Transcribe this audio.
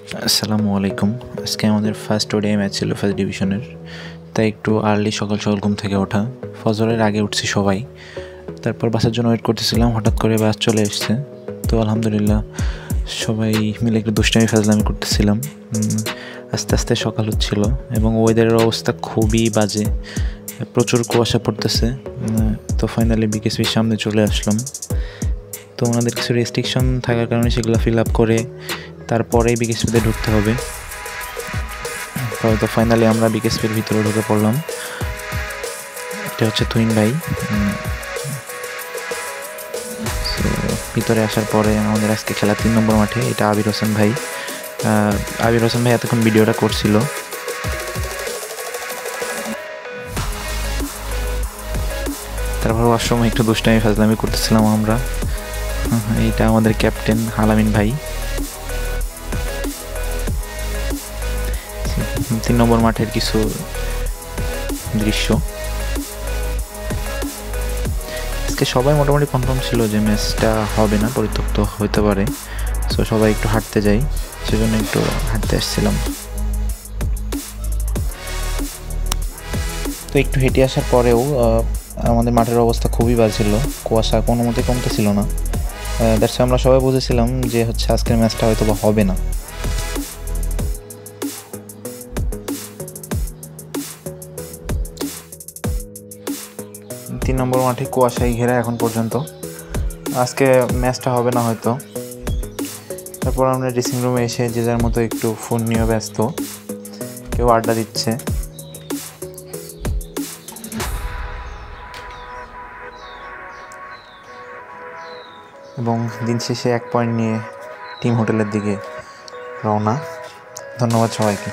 আসসালামু আলাইকুম। আজকে আমাদের ফার্স্ট ওডিআই ম্যাচ ছিল ফার্স্ট ডিভিশনের, তাই একটু আর্লি সকাল সকাল ঘুম থেকে ওঠা। ফজরের আগে উঠছি সবাই, তারপর বাসের জন্য ওয়েট করতেছিলাম। হঠাৎ করে বাস চলে এসছে, তো আলহামদুলিল্লাহ সবাই মিলে একটু দুষ্টামি ফাজলামি করতেছিলাম। আস্তে আস্তে সকাল হচ্ছিল এবং ওয়েদারের অবস্থা খুবই বাজে, প্রচুর কুয়াশা পড়তেছে। তো ফাইনালি বিকেএসপির সামনে চলে আসলাম। তো ওনাদের কিছু রেস্ট্রিকশন থাকার কারণে সেগুলো ফিল আপ করে তারপরেই বিকেএসপিতে ঢুকতে হবে। তো ফাইনালি আমরা বিকেএসপির ভিতরে ঢুকে পড়লাম। এটা হচ্ছে তুহিন ভাই। ভিতরে আসার পরে আমাদের আজকে খেলা 3 নম্বর মাঠে। এটা আবির হোসেন ভাই। আবির হোসেন ভাই এতক্ষণ ভিডিওটা করছিল। তারপর ওয়াশরুমে একটু দুষ্টামি ফাজলামি করতেছিলাম আমরা। এইটা আমাদের ক্যাপ্টেন আলামিন ভাই। 3 নম্বর মাঠের কিছু দৃশ্য। আজকে সবাই মোটামুটি কনফার্ম ছিল যে ম্যাচটা হবে না, পরিত্যক্ত হতে পারে। সো সবাই একটু হাঁটতে যাই, সেজন্য একটু হাঁটতে আসছিলাম। তো একটু হেঁটে আসার পরেও আমাদের মাঠের অবস্থা খুবই বাজে ছিল। কুয়াশা কোনো মতে কমতেছিল না। দ্যাটস আমরা সবাই বুঝেছিলাম যে আজকের ম্যাচটা হয়তো বা হবে না। 3 নম্বর মাঠে কুয়াশায় ঘেরা এখন পর্যন্ত। আজকে ম্যাচটা হবে না হয়তো। তারপর আমরা ড্রেসিং রুমে এসে যে যার মতো একটু ফোন নিয়ে ব্যস্ত, কেউ আড্ডা দিচ্ছে। এবং দিন শেষে 1 পয়েন্ট নিয়ে টিম হোটেলের দিকে রওনা। ধন্যবাদ সবাইকে।